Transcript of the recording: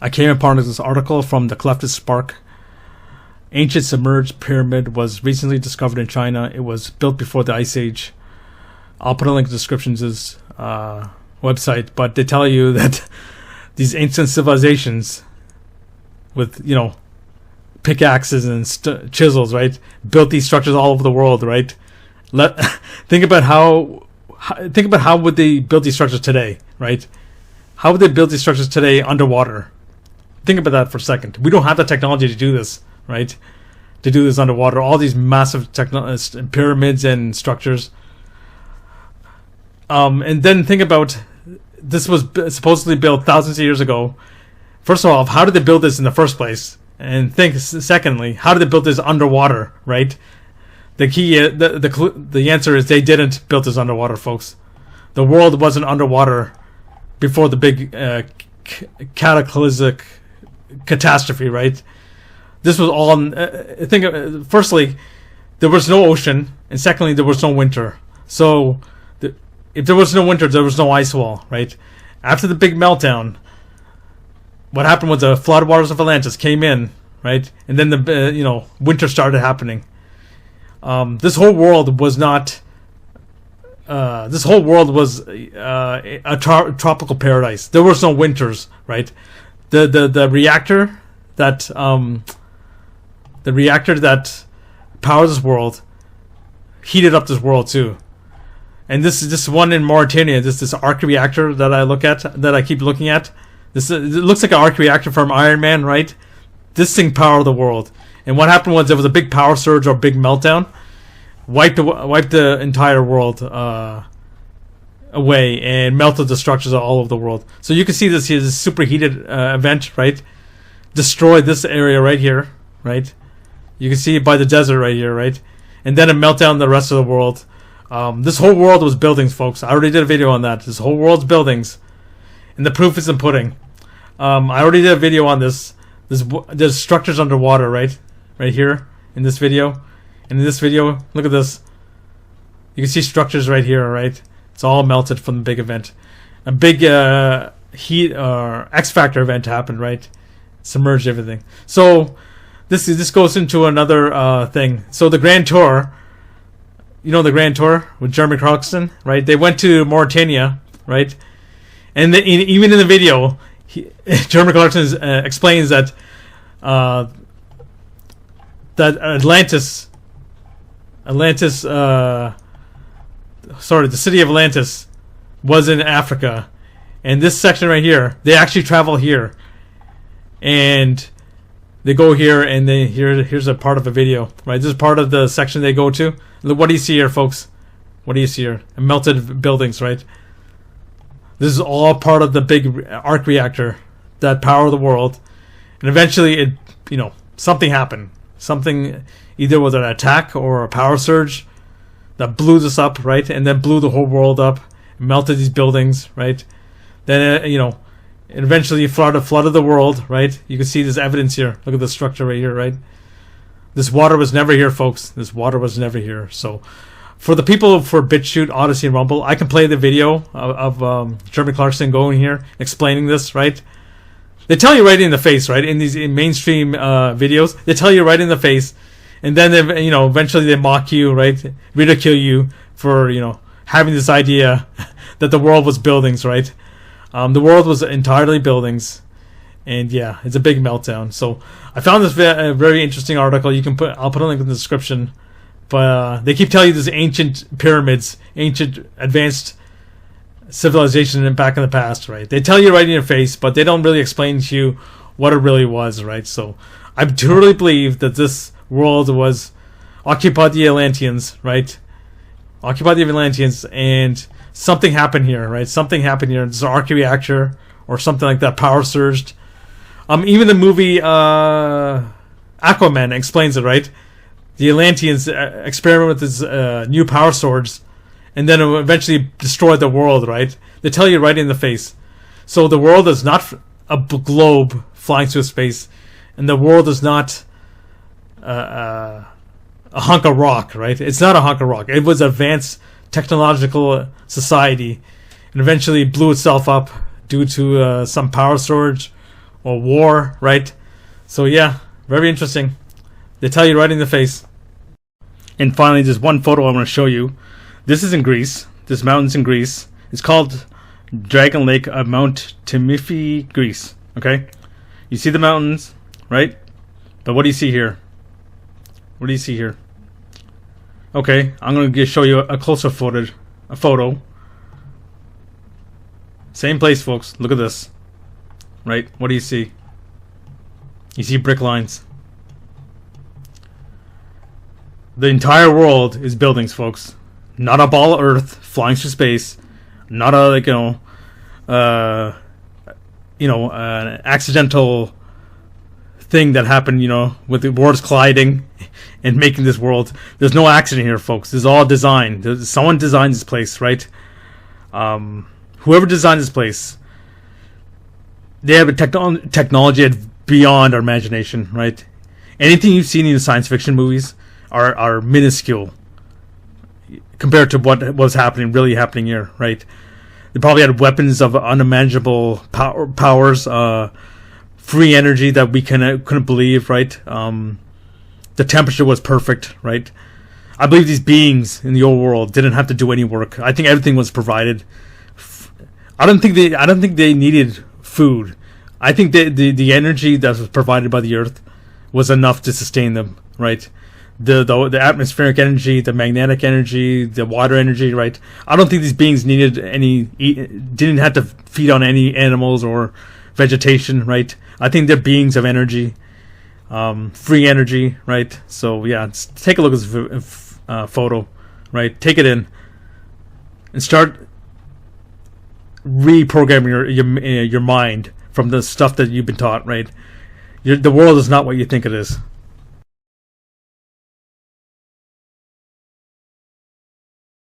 I came upon this article from the Clefted Spark. Ancient submerged pyramid was recently discovered in China. It was built before the Ice Age. I'll put a link in the description to this website, but they tell you that these ancient civilizations with, pickaxes and chisels, right, built these structures all over the world, right? Think about how would they build these structures today, right? How would they build these structures today underwater? Think about that for a second. We don't have the technology to do this, right? To do this underwater. All these massive pyramids and structures. And then think about, this was supposedly built thousands of years ago. First of all, how did they build this in the first place? And think, secondly, how did they build this underwater, right? The key, the answer is they didn't build this underwater, folks. The world wasn't underwater before the big cataclysmic catastrophe, right? This was all, firstly, there was no ocean, and secondly, there was no winter. So, if there was no winter, there was no ice wall, right? After the big meltdown, what happened was the floodwaters of Atlantis came in, right? And then the winter started happening. This whole world was not. This whole world was a tropical paradise. There was no winters, right? The reactor that powers this world heated up this world too. And this one in Mauritania, this arc reactor that I keep looking at. It looks like an arc reactor from Iron Man, right? This thing powered the world. And what happened was there was a big power surge or big meltdown, wiped the entire world away and melted the structures all over the world. So you can see this here, this superheated event, right? Destroyed this area right here, right? You can see it by the desert right here, right? And then it melted down the rest of the world. This whole world was buildings, folks. I already did a video on that. This whole world's buildings. And the proof is in pudding. I already did a video on this. There's structures underwater, right? Right here in this video. And in this video, look at this. You can see structures right here, right? It's all melted from the big event. A big heat or X Factor event happened, right? Submerged everything. So this goes into another thing. So the Grand Tour, the Grand Tour with Jeremy Clarkson, right? They went to Mauritania, right? And even in the video, Jeremy Clarkson explains that Atlantis, the city of Atlantis was in Africa, and this section right here, they actually travel here, and they go here, and here's a part of a video, right? This is part of the section they go to. What do you see here, folks? What do you see here? Melted buildings, right? This is all part of the big arc reactor that powered the world. And eventually, something happened. Something, either was an attack or a power surge that blew this up, right? And then blew the whole world up, melted these buildings, right? Then, it eventually flooded the world, right? You can see this evidence here. Look at the structure right here, right? This water was never here, folks. This water was never here. So, for the people for BitChute, Odyssey, and Rumble, I can play the video of Jeremy Clarkson going here, explaining this, right? They tell you right in the face, right? In these mainstream videos, they tell you right in the face, and then they, eventually they mock you, right? Ridicule you for having this idea that the world was buildings, right? The world was entirely buildings, and yeah, it's a big meltdown. So I found this very interesting article. I'll put a link in the description. But they keep telling you this ancient pyramids, ancient advanced civilization back in the past, right? They tell you right in your face, but they don't really explain to you what it really was, right? So I truly believe that this world was occupied the Atlanteans, right? Occupied the Atlanteans, and something happened here, right? Something happened here. This arc reactor or something like that power surged. Even the movie Aquaman explains it, right? The Atlanteans experiment with this new power swords, and then eventually destroy the world, right? They tell you right in the face. So the world is not a globe flying through space, and the world is not a hunk of rock, right? It's not a hunk of rock. It was advanced technological society, and eventually blew itself up due to some power surge or war, right? So yeah, very interesting. They tell you right in the face. And finally, there's one photo I want to show you. This is in Greece. This mountain's in Greece. It's called Dragon Lake of Mount Timifi, Greece. Okay? You see the mountains, right? But what do you see here? What do you see here? Okay, I'm going to show you a closer photo. Same place, folks. Look at this. Right? What do you see? You see brick lines. The entire world is buildings, folks. Not a ball of earth flying through space. Not a an accidental thing that happened, with the worlds colliding and making this world. There's no accident here, folks. This is all design. Someone designed this place, right? Whoever designed this place, they have a technology beyond our imagination, right? Anything you've seen in the science fiction movies are minuscule compared to what was really happening here, right? They probably had weapons of unimaginable powers, free energy that we couldn't believe, right? The temperature was perfect, right? I believe these beings in the old world didn't have to do any work. I think everything was provided. I don't think they needed food. I think the energy that was provided by the earth was enough to sustain them, right? The atmospheric energy, the magnetic energy, the water energy, right? I don't think these beings didn't have to feed on any animals or vegetation, right? I think they're beings of energy, free energy, right? So yeah, take a look at this photo, right? Take it in and start reprogramming your mind from the stuff that you've been taught, right? The world is not what you think it is.